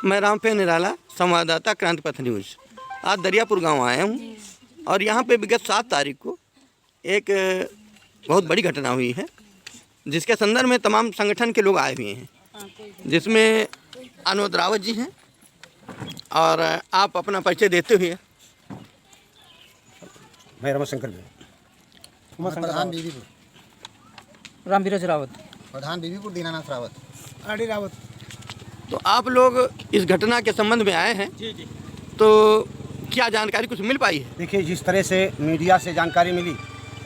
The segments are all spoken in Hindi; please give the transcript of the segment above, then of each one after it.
मैं रामफे निराला, संवाददाता क्रांतिपथ न्यूज़। आज दरियापुर गांव आया हूं और यहां पे विगत 7 तारीख को एक बहुत बड़ी घटना हुई है, जिसके संदर्भ में तमाम संगठन के लोग आए हुए हैं, जिसमें अनुज रावत जी हैं। और आप अपना परिचय देते हुए। मैं रमाशंकर प्रधान बीबीपुर, रामवीरज रावत, प्रधान बीबीपुर दीनानाथ रावत, आरडी रावत। तो आप लोग इस घटना के संबंध में आए हैं। जी। तो क्या जानकारी कुछ मिल पाई है? देखिए, जिस तरह से मीडिया से जानकारी मिली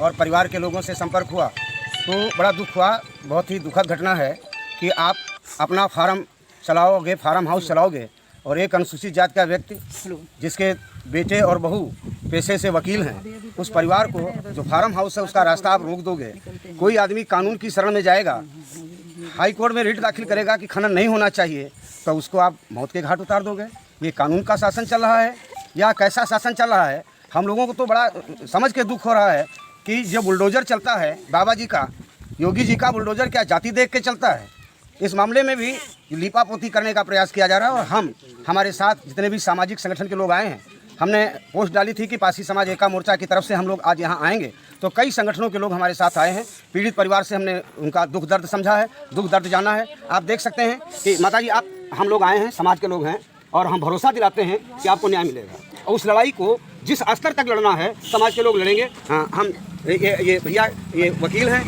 और परिवार के लोगों से संपर्क हुआ तो बड़ा दुख हुआ। बहुत ही दुखद घटना है कि आप अपना फार्म चलाओगे, फार्म हाउस चलाओगे और एक अनुसूचित जाति का व्यक्ति जिसके बेटे और बहू पेशे से वकील हैं, उस परिवार को जो फार्म हाउस है उसका रास्ता आप रोक दोगे। कोई आदमी कानून की शरण में जाएगा, हाई कोर्ट में रिट दाखिल करेगा कि खनन नहीं होना चाहिए, तो उसको आप मौत के घाट उतार दोगे। ये कानून का शासन चल रहा है या कैसा शासन चल रहा है? हम लोगों को तो बड़ा समझ के दुख हो रहा है कि जो बुलडोज़र चलता है बाबा जी का, योगी जी का बुलडोज़र क्या जाति देख के चलता है? इस मामले में भी लीपापोती करने का प्रयास किया जा रहा है। और हमारे साथ जितने भी सामाजिक संगठन के लोग आए हैं, हमने पोस्ट डाली थी कि पासी समाज एका मोर्चा की तरफ से हम लोग आज यहाँ आएंगे, तो कई संगठनों के लोग हमारे साथ आए हैं। पीड़ित परिवार से हमने उनका दुख दर्द समझा है, दुख दर्द जाना है। आप देख सकते हैं कि माता जी, हम लोग आए हैं, समाज के लोग हैं और हम भरोसा दिलाते हैं कि आपको न्याय मिलेगा। और उस लड़ाई को जिस स्तर तक लड़ना है समाज के लोग लड़ेंगे। हाँ, हम ये भैया ये वकील हैं,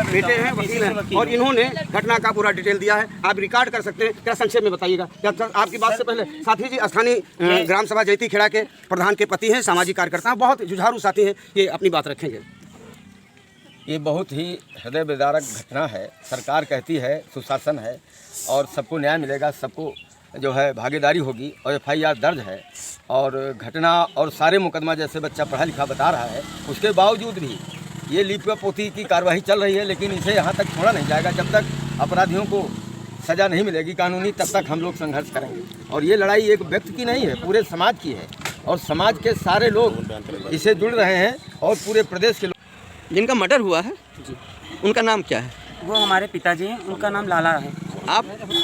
बेटे हैं, वकील हैं, और इन्होंने घटना का पूरा डिटेल दिया है। आप रिकॉर्ड कर सकते हैं। क्या संक्षेप में बताइएगा? क्या आपकी बात से पहले साथी जी स्थानीय ग्राम सभा जयती खेड़ा के प्रधान के पति हैं, सामाजिक कार्यकर्ता हैं, बहुत जुझारू साथी हैं, ये अपनी बात रखेंगे। ये बहुत ही हृदय विदारक घटना है। सरकार कहती है सुशासन है और सबको न्याय मिलेगा, सबको जो है भागीदारी होगी और FIR दर्ज है और घटना और सारे मुकदमा जैसे बच्चा पढ़ा लिखा बता रहा है, उसके बावजूद भी ये लीपापोती की कार्रवाई चल रही है। लेकिन इसे यहाँ तक छोड़ा नहीं जाएगा। जब तक अपराधियों को सज़ा नहीं मिलेगी कानूनी, तब तक हम लोग संघर्ष करेंगे। और ये लड़ाई एक व्यक्ति की नहीं है, पूरे समाज की है और समाज के सारे लोग इससे जुड़ रहे हैं और पूरे प्रदेश के लोग। जिनका मर्डर हुआ है उनका नाम क्या है? वो हमारे पिताजी हैं, उनका नाम लाला है।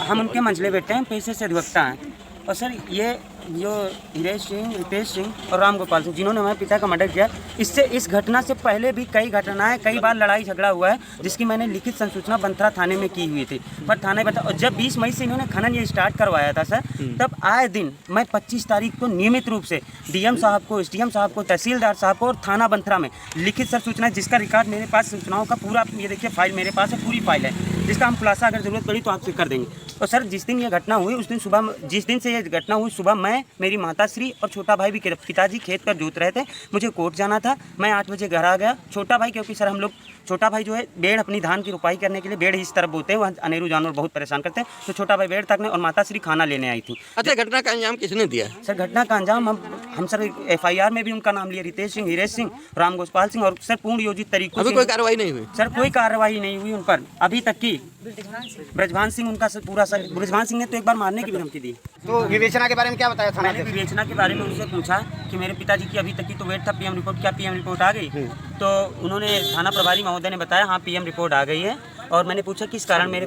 हम उनके मंझले बेटे हैं, पेशे से अधिवक्ता हैं। और सर, ये जो हिरेश सिंह, रितेश सिंह और राम गोपाल सिंह, जिन्होंने हमारे पिता का मर्डर किया, इस घटना से पहले भी कई घटनाएं, कई बार लड़ाई झगड़ा हुआ है, जिसकी मैंने लिखित संसूचना बंथरा थाने में की हुई थी। पर थाने बता, और जब 20 मई से इन्होंने खनन ये स्टार्ट करवाया था सर, तब आए दिन मैं 25 तारीख को नियमित रूप से DM साहब को, SDM साहब को, तहसीलदार साहब को और थाना बंथरा में लिखित सर सूचना, जिसका रिकॉर्ड मेरे पास सूचनाओं का पूरा, ये देखिए फाइल मेरे पास है, पूरी फाइल है, जिसका हम खुलासा अगर ज़रूरत पड़ी तो आपसे कर देंगे। और सर, जिस दिन ये घटना हुई उस दिन सुबह, जिस दिन से ये घटना हुई सुबह, मैं, मेरी माताश्री और छोटा भाई भी, पिताजी खेत पर जोत रहे थे, मुझे कोर्ट जाना था। मैं 8 बजे घर आ गया। छोटा भाई, क्योंकि सर हम लोग, छोटा भाई जो है बेड़ अपनी धान की रुपाई करने के लिए, बेड़ इस तरफ बोते हैं, वहाँ अनेरू जानवर बहुत परेशान करते हैं, तो छोटा भाई बेड़ तकने और माताश्री खाना लेने आई थी। अच्छा, घटना का अंजाम किसने दिया? सर, घटना का अंजाम हम सर FIR में भी उनका नाम लिया, रितेश सिंह, हिरेश सिंह, राम गोपाल सिंह, और सर पूर्ण योजित तरीकों से। कोई कार्रवाई नहीं हुई सर? कोई कार्रवाई नहीं हुई उन पर अभी तक की। ब्रजभान सिंह उनका पूरा सर, ब्रजभान सिंह ने तो एक बार मारने की भी धमकी दी। तो विवेचना के बारे में क्या बताया था? मैंने विवेचना के बारे में उनसे पूछा कि मेरे पिताजी की अभी तक की तो वेट था PM रिपोर्ट, क्या PM रिपोर्ट आ गई? तो उन्होंने, थाना प्रभारी महोदय ने बताया हाँ PM रिपोर्ट आ गई है। और मैंने पूछा किस कारण मेरे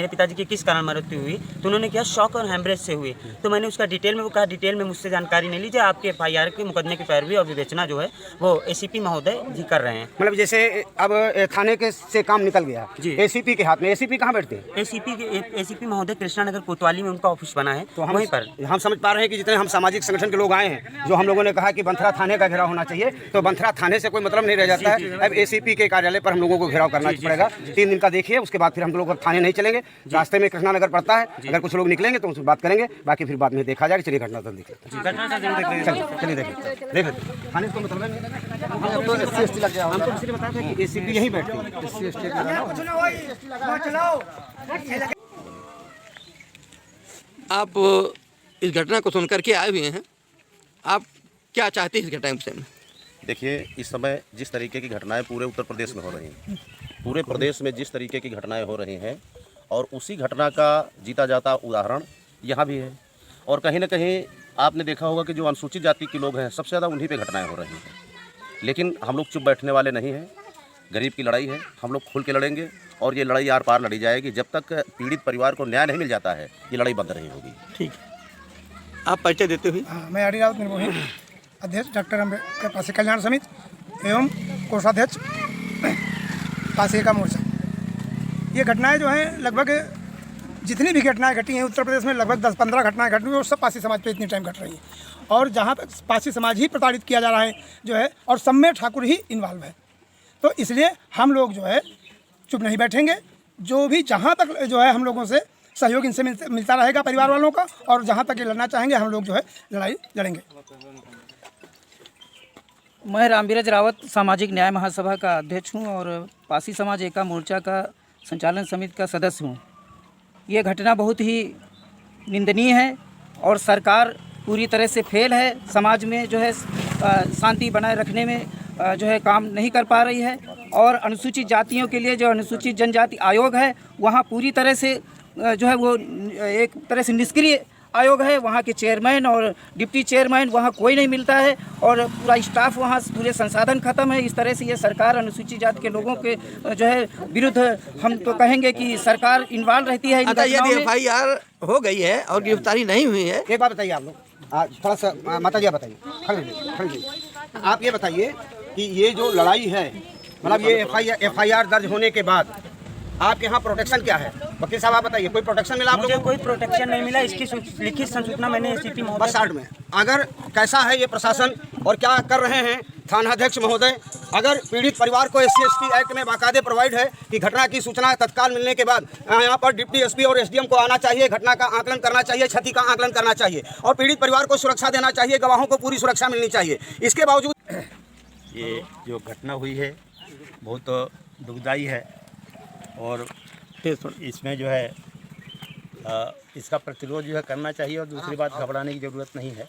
पिताजी की किस कारण मृत्यु हुई, तो उन्होंने कहा शॉक और हेमरेज से हुई। तो मैंने उसका डिटेल में, वो कहा डिटेल में मुझसे जानकारी नहीं लीजिए, आपके FIR के मुकदमे की पैरवी और विवेचना जो है वो ACP महोदय जी कर रहे हैं। मतलब जैसे अब थाने के से काम निकल गया जी, ACP के हाथ में। ACP कहाँ बैठते हैं? ACP महोदय कृष्णानगर कोतवाली में उनका ऑफिस बना है, तो वहीं पर हम समझ पा रहे हैं कि जितने हम सामाजिक संगठन के लोग आए हैं, जो हम लोगों ने कहा कि बंथरा थाने का घेराव होना चाहिए, तो बंथरा थाने से कोई मतलब नहीं रह जाता है। अब ACP के कार्यालय पर हम लोगों को घेराव करना पड़ेगा। 3 दिन का देखिए, उसके बाद फिर हम लोग थाने नहीं चलेंगे। रास्ते में कृष्णानगर पड़ता है, अगर कुछ लोग निकलेंगे तो उससे बात करेंगे, बाकी फिर बाद में देखा जाएगा। चलिए घटना देख लेते हैं। चलिए देख थाने को मतलब हमको बताया था कि ACP यहीं बैठते हैं। आप इस घटना को सुनकर के आए हुए हैं, आप क्या चाहते हैं इस घटना से? देखिए, इस समय जिस तरीके की घटनाएं पूरे उत्तर प्रदेश में हो रही हैं, पूरे प्रदेश में जिस तरीके की घटनाएं हो रही हैं, और उसी घटना का जीता जाता उदाहरण यहाँ भी है। और कहीं ना कहीं आपने देखा होगा कि जो अनुसूचित जाति के लोग हैं, सबसे ज़्यादा उन्हीं पे घटनाएं हो रही हैं। लेकिन हम लोग चुप बैठने वाले नहीं हैं। गरीब की लड़ाई है, हम लोग खुल के लड़ेंगे और ये लड़ाई आर पार लड़ी जाएगी। जब तक पीड़ित परिवार को न्याय नहीं मिल जाता है ये लड़ाई बंद नहीं होगी। ठीक है, आप परिचय देते हुए। हाँ, मैं आर.डी. रावत निर्मोही, अध्यक्ष डॉक्टर अम्बेडकर पासी कल्याण समिति एवं कोषाध्यक्ष पासी का मोर्चा। ये घटनाएं जो हैं लगभग जितनी भी घटनाएं घटी हैं उत्तर प्रदेश में लगभग 10-15 घटनाएं घटी हुई और सब पासी समाज पे इतनी टाइम घट रही है और जहाँ तक पासी समाज ही प्रताड़ित किया जा रहा है जो है और सम्मेय ठाकुर ही इन्वॉल्व है। तो इसलिए हम लोग जो है चुप नहीं बैठेंगे। जो भी जहाँ तक जो है हम लोगों से सहयोग इनसे मिलता रहेगा परिवार वालों का और जहाँ तक ये लड़ना चाहेंगे हम लोग जो है लड़ाई लड़ेंगे। मैं रामविराज रावत सामाजिक न्याय महासभा का अध्यक्ष हूं और पासी समाज एका मोर्चा का संचालन समिति का सदस्य हूं। ये घटना बहुत ही निंदनीय है और सरकार पूरी तरह से फेल है। समाज में जो है शांति बनाए रखने में जो है काम नहीं कर पा रही है और अनुसूचित जातियों के लिए जो अनुसूचित जनजाति आयोग है वहाँ पूरी तरह से जो है वो एक तरह से निष्क्रिय आयोग है। वहाँ के चेयरमैन और डिप्टी चेयरमैन वहाँ कोई नहीं मिलता है और पूरा स्टाफ वहाँ पूरे संसाधन खत्म है। इस तरह से ये सरकार अनुसूचित जाति के लोगों के जो है विरुद्ध हम तो कहेंगे कि सरकार इन्वॉल्व रहती है। अच्छा, यदि FIR हो गई है और गिरफ्तारी नहीं हुई है, एक बात बताइए आप लोग, थोड़ा सा माता जी बताइए, खड़े आप ये बताइए कि ये जो लड़ाई है मतलब ये FIR दर्ज होने के बाद आपके यहाँ प्रोटेक्शन क्या है? वकील साहब आप बताइए, कोई प्रोटेक्शन मिला आप लोगों मुझे कोई प्रोटेक्शन नहीं मिला। इसकी लिखित सूचना मैंने एसीपी बस महोदय साइड में। अगर कैसा है ये प्रशासन और क्या कर रहे हैं थानाध्यक्ष महोदय? अगर पीड़ित परिवार को SC/ST एक्ट में बाकायदे प्रोवाइड है कि घटना की सूचना तत्काल मिलने के बाद यहाँ पर डिप्टी SP और SDM को आना चाहिए, घटना का आकलन करना चाहिए, क्षति का आकलन करना चाहिए और पीड़ित परिवार को सुरक्षा देना चाहिए, गवाहों को पूरी सुरक्षा मिलनी चाहिए। इसके बावजूद ये जो घटना हुई है बहुत दुखदायी है और इसमें जो है इसका प्रतिरोध जो है करना चाहिए और दूसरी बात घबराने की ज़रूरत नहीं है।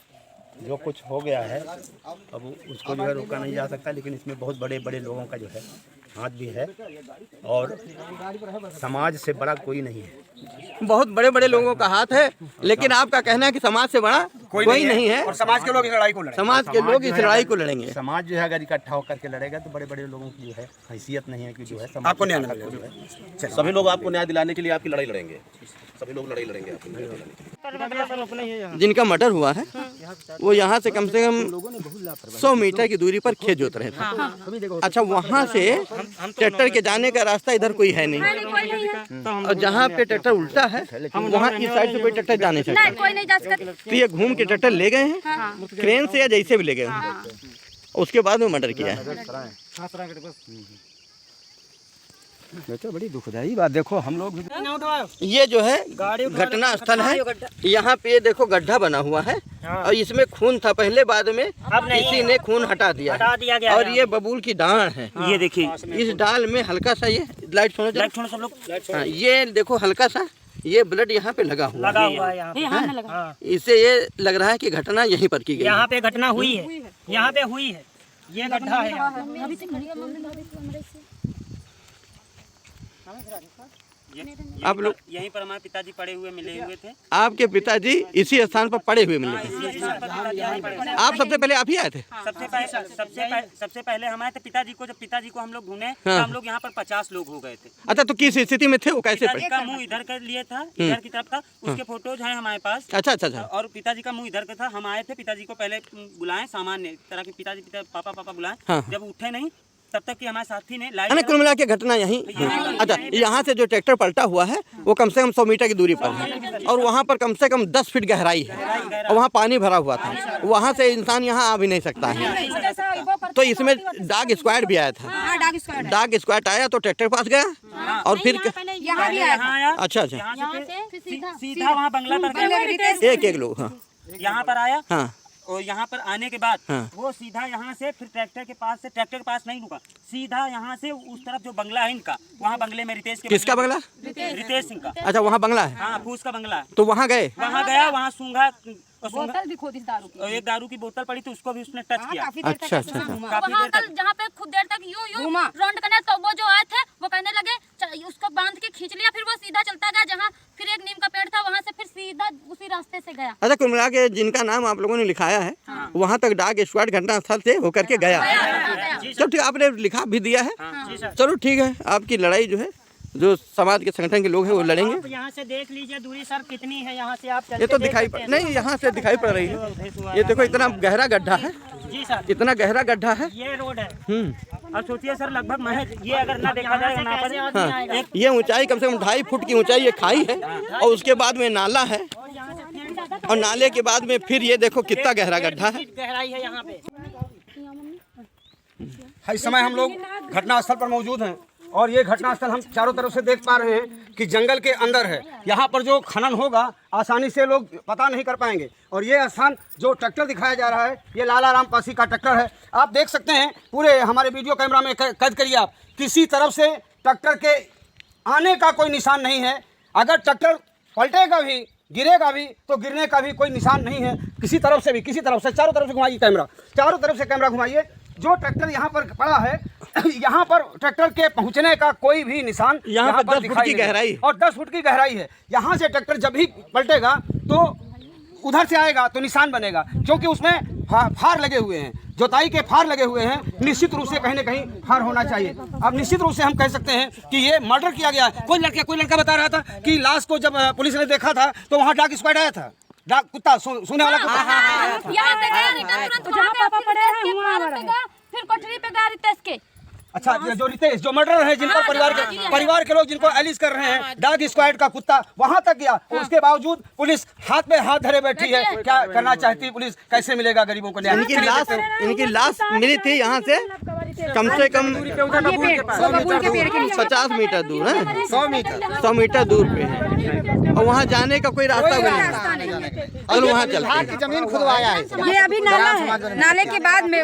जो कुछ हो गया है अब उसको जो है रोका नहीं जा सकता, लेकिन इसमें बहुत बड़े बड़े लोगों का जो है हाथ भी है और समाज से बड़ा कोई नहीं है। बहुत बड़े बड़े लोगों का हाथ है, लेकिन आपका कहना है कि समाज से बड़ा कोई नहीं है और समाज के लोग इस लड़ाई को लड़ेंगे। समाज के लोग इस लड़ाई को लड़ेंगे। समाज जो है अगर इकट्ठा होकर के लड़ेगा तो बड़े बड़े लोगों की जो है हैसियत नहीं है कि जो है समाज आपको न्याय मिलेगा। सभी लोग आपको न्याय दिलाने के लिए आपकी लड़ाई लड़ेंगे, सभी लोग लड़ाई लड़ेंगे आपकी न्याय दिलाने के लिए। जिनका मर्डर हुआ है वो यहाँ से कम 100 मीटर की दूरी पर खेत जोत रहे थे। अच्छा, वहाँ से ट्रैक्टर के जाने का रास्ता इधर कोई है नहीं और जहाँ पे ट्रैक्टर उल्टा है वहाँ इस साइड से कोई ट्रैक्टर जा नहीं सकता। तो ये घूम के ट्रैक्टर ले गए हैं क्रेन से या जैसे भी ले गए हैं, उसके बाद में मर्डर किया है। बेटा बड़ी दुखदाई बात। देखो हम लोग ये जो है घटना स्थल है, यहाँ पे देखो गड्ढा बना हुआ है और इसमें खून था पहले, बाद में किसी ने खून हटा दिया गया और ये बबूल की डाल है। ये देखिए इस डाल में हल्का सा ये लाइट छोड़ो सब लोग। हाँ, ये देखो हल्का सा ये ब्लड यहाँ पे लगा हुआ है। इससे ये लग रहा है कि घटना यहीं पर की गई। यहाँ पे घटना हुई है, यहाँ पे हुई है, ये गड्ढा है। आप लोग यहीं पर हमारे पिताजी पड़े हुए मिले हुए थे। आपके पिताजी इसी स्थान पर पड़े हुए मिले थे। आप सबसे पहले आप ही आए थे? सबसे पहले हम आए थे पिताजी को। जब पिताजी को हम लोग ढूंढे तो हम लोग यहाँ पर 50 लोग हो गए थे। अच्छा, तो किस स्थिति में थे वो, कैसे पिताजी का मुंह इधर कर लिए था, इधर की तरफ था, उसके फोटोज हैं हमारे पास। अच्छा। और पिताजी का मुंह इधर का था। हम आए थे, पिताजी को पहले बुलाए, सामान्य तरह के पिताजी पापा बुलाए। जब उठे नहीं तब तक कि हमारे साथी ने लाइट कुल मिला के घटना यहीं। अच्छा, यहाँ से जो ट्रैक्टर पलटा हुआ है वो कम से कम 100 मीटर की दूरी पर है और वहाँ पर कम से कम 10 फीट गहराई है और वहाँ पानी भरा हुआ था। वहाँ से इंसान यहाँ आ भी नहीं सकता है। तो इसमें डॉग स्क्वाड भी आया था। डॉग स्क्वाड आया तो ट्रैक्टर पास गया और फिर अच्छा सीधा वहाँ बंगला पर एक लोग यहाँ पर आया। हाँ, और यहाँ पर आने के बाद हाँ। वो सीधा यहाँ से फिर ट्रैक्टर के पास नहीं रुका, सीधा यहाँ से उस तरफ जो बंगला है इनका, वहाँ बंगले में रितेश के किसका बंगला? रितेश सिंह का। अच्छा, वहाँ बंगला है। हाँ, फूस का बंगला है। तो वहाँ गए? वहाँ गया, वहाँ सूंघा बोतल भी खोदी दारू की। और एक दारू की बोतल पड़ी थी, उसको भी उसने टच किया। अच्छा। वहाँ पर जहाँ पे खुद देर तक यूं राउंड करने, तो वो जो आए थे वो कहने लगे उसको बांध के खींच लिया। फिर वो सीधा चलता गया, जहाँ फिर एक नीम का पेड़ था वहाँ से फिर सीधा उसी रास्ते से गया। अच्छा, कुल मिला के जिनका नाम आप लोगों ने लिखाया है वहाँ तक डॉग स्क्वाड घटना स्थल से होकर के गया। चलो ठीक है, आपने लिखा भी दिया है। चलो ठीक है, आपकी लड़ाई जो है, जो समाज के संगठन के लोग हैं वो लड़ेंगे। यहाँ से देख लीजिए दूरी सर कितनी है, यहाँ से आप ये तो दिखाई नहीं, यहाँ से दिखाई पड़ रही है। ये देखो इतना गहरा गड्ढा है जी सर, इतना गहरा गड्ढा है। ये रोड है और सोचिए सर लगभग महज ये अगर ना देखा जाए यहाँ पर हाँ, ये ऊंचाई कम से कम 2.5 फुट की ऊंचाई ये खाई है, और उसके बाद में नाला है, और नाले के बाद में फिर ये देखो कितना गहरा गड्ढा है। गहराई है यहाँ पे। इस समय हम लोग घटनास्थल पर मौजूद हैं और ये घटनास्थल हम चारों तरफ से देख पा रहे हैं कि जंगल के अंदर है। यहाँ पर जो खनन होगा आसानी से लोग पता नहीं कर पाएंगे। और ये स्थान जो ट्रैक्टर दिखाया जा रहा है, ये लाला राम पासी का ट्रैक्टर है। आप देख सकते हैं, पूरे हमारे वीडियो कैमरा में कैद करिए आप, किसी तरफ से ट्रैक्टर के आने का कोई निशान नहीं है। अगर ट्रैक्टर पलटेगा भी, गिरेगा भी, तो गिरने का भी कोई निशान नहीं है किसी तरफ से भी। किसी तरफ से, चारों तरफ से घुमाइए कैमरा, चारों तरफ से कैमरा घुमाइए। जो ट्रैक्टर यहाँ पर पड़ा है, यहाँ पर ट्रैक्टर के पहुँचने का कोई भी निशान यहाँ पर 10 फुट की गहराई है। और 10 फुट की गहराई है। यहाँ से ट्रैक्टर जब भी पलटेगा तो उधर से आएगा तो निशान बनेगा, क्योंकि उसमें फार लगे हुए हैं, जोताई के फार लगे हुए हैं। निश्चित रूप से कहीं ना कहीं फार होना चाहिए। अब निश्चित रूप से हम कह सकते हैं कि ये मर्डर किया गया है। कोई लड़का बता रहा था कि लाश को जब पुलिस ने देखा था तो वहाँ डॉग स्क्वाड आया था, डॉग कुत्ता, सोने वाला कुत्ता। यहाँ पे गया रिटर्न तुरंत वहाँ पे पड़े हैं वहाँ पे गया, फिर कोठरी पे गया रितेश के। अच्छा, जो रितेश जो मर्डर है, जिन पर परिवार के लोग जिनको एलिस कर रहे हैं, डॉग स्क्वाड का कुत्ता वहां तक गया। उसके बावजूद पुलिस हाथ में हाथ धरे बैठी है। क्या करना चाहती पुलिस? कैसे मिलेगा गरीबों को न्याय? इनकी लाश मिली थी यहाँ से कम से कम 50 मीटर दूर है, 100 मीटर दूर पे है, और वहाँ जाने का कोई रास्ता भी नहीं, और वहाँ चलते जमीन खुदवाया है। ये अभी नाला है, नाले के बाद में